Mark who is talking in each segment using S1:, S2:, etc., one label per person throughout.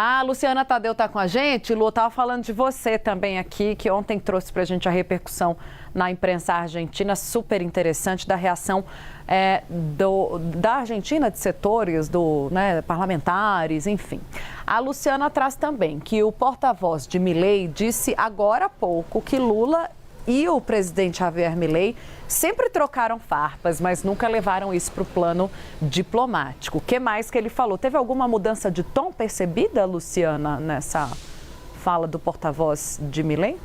S1: A Luciana Tadeu está com a gente. Lu, estava falando de você também aqui, que ontem trouxe para a gente a repercussão na imprensa argentina, super interessante, da reação da Argentina, de setores, parlamentares, enfim. A Luciana traz também que o porta-voz de Milei disse agora há pouco que Lula e o presidente Javier Milei sempre trocaram farpas, mas nunca levaram isso para o plano diplomático. O que mais que ele falou? Teve alguma mudança de tom percebida, Luciana, nessa fala do porta-voz de Milei?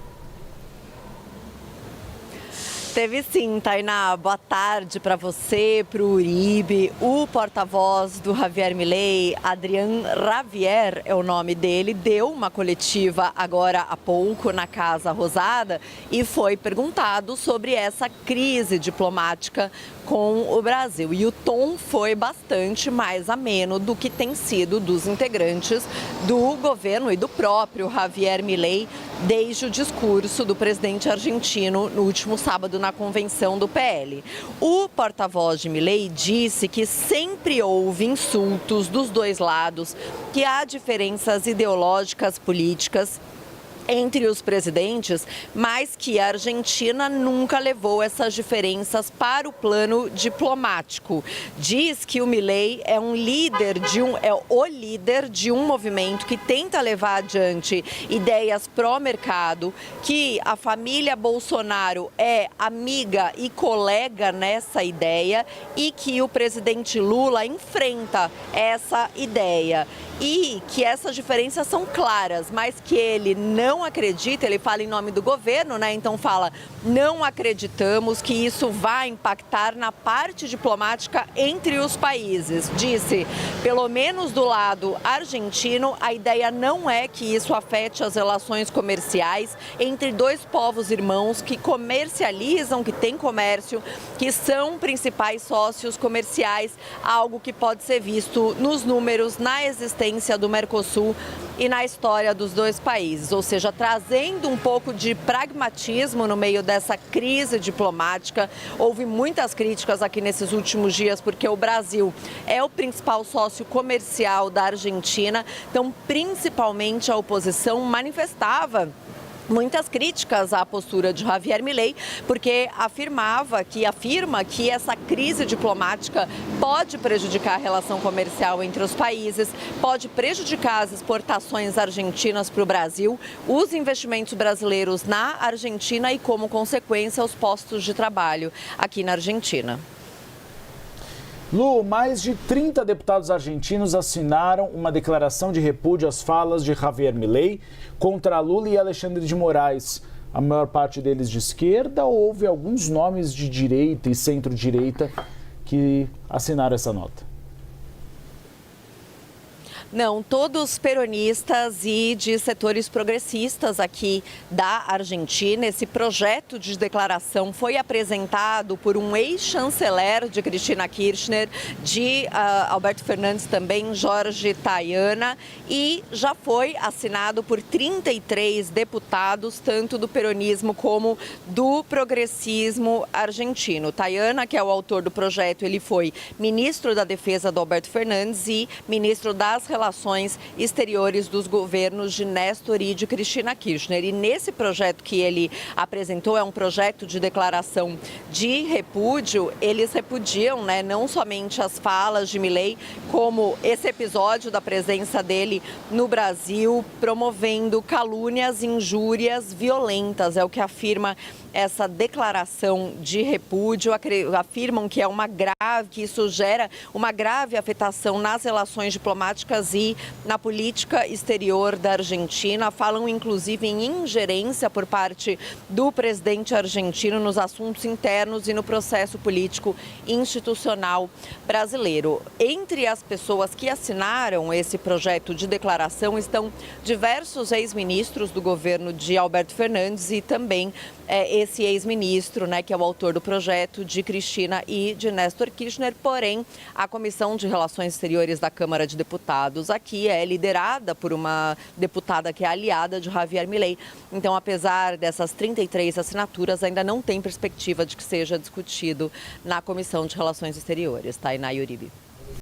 S2: Teve sim, Tainá. Boa tarde para você, para o Uribe. O porta-voz do Javier Milei, Adrián Ravier é o nome dele, deu uma coletiva agora há pouco na Casa Rosada e foi perguntado sobre essa crise diplomática com o Brasil. E o tom foi bastante mais ameno do que tem sido dos integrantes do governo e do próprio Javier Milei desde o discurso do presidente argentino no último sábado na convenção do PL. O porta-voz de Milei disse que sempre houve insultos dos dois lados, que há diferenças ideológicas políticas entre os presidentes, mas que a Argentina nunca levou essas diferenças para o plano diplomático. Diz que o Milei é o líder de um movimento que tenta levar adiante ideias pró-mercado, que a família Bolsonaro é amiga e colega nessa ideia e que o presidente Lula enfrenta essa ideia. E que essas diferenças são claras, mas que ele não acredita, ele fala em nome do governo, né? Então fala, não acreditamos que isso vai impactar na parte diplomática entre os países. Disse, pelo menos do lado argentino, a ideia não é que isso afete as relações comerciais entre dois povos irmãos que comercializam, que têm comércio, que são principais sócios comerciais, algo que pode ser visto nos números, na existência do Mercosul e na história dos dois países, ou seja, trazendo um pouco de pragmatismo no meio dessa crise diplomática. Houve muitas críticas aqui nesses últimos dias, porque o Brasil é o principal sócio comercial da Argentina, então principalmente a oposição manifestava muitas críticas à postura de Javier Milei, porque afirma que essa crise diplomática pode prejudicar a relação comercial entre os países, pode prejudicar as exportações argentinas para o Brasil, os investimentos brasileiros na Argentina e, como consequência, os postos de trabalho aqui na Argentina.
S3: Lu, mais de 30 deputados argentinos assinaram uma declaração de repúdio às falas de Javier Milei contra Lula e Alexandre de Moraes. A maior parte deles de esquerda, ou houve alguns nomes de direita e centro-direita que assinaram essa nota?
S2: Não, todos peronistas e de setores progressistas aqui da Argentina. Esse projeto de declaração foi apresentado por um ex-chanceler de Cristina Kirchner, de Alberto Fernandes também, Jorge Tayana, e já foi assinado por 33 deputados, tanto do peronismo como do progressismo argentino. Tayana, que é o autor do projeto, ele foi ministro da Defesa do Alberto Fernandes e ministro das Relações Exteriores dos governos de Néstor e de Cristina Kirchner. E nesse projeto que ele apresentou, é um projeto de declaração de repúdio, eles repudiam, né, não somente as falas de Milei, como esse episódio da presença dele no Brasil, promovendo calúnias, injúrias violentas, é o que afirma essa declaração de repúdio. Afirmam que que isso gera uma grave afetação nas relações diplomáticas e na política exterior da Argentina. Falam inclusive em ingerência por parte do presidente argentino nos assuntos internos e no processo político institucional brasileiro. Entre as pessoas que assinaram esse projeto de declaração estão diversos ex-ministros do governo de Alberto Fernandes e também esse ex-ministro, né, que é o autor do projeto, de Cristina e de Néstor Kirchner. Porém, a Comissão de Relações Exteriores da Câmara de Deputados aqui é liderada por uma deputada que é aliada de Javier Milei. Então, apesar dessas 33 assinaturas, ainda não tem perspectiva de que seja discutido na Comissão de Relações Exteriores. Tainá e Uribe.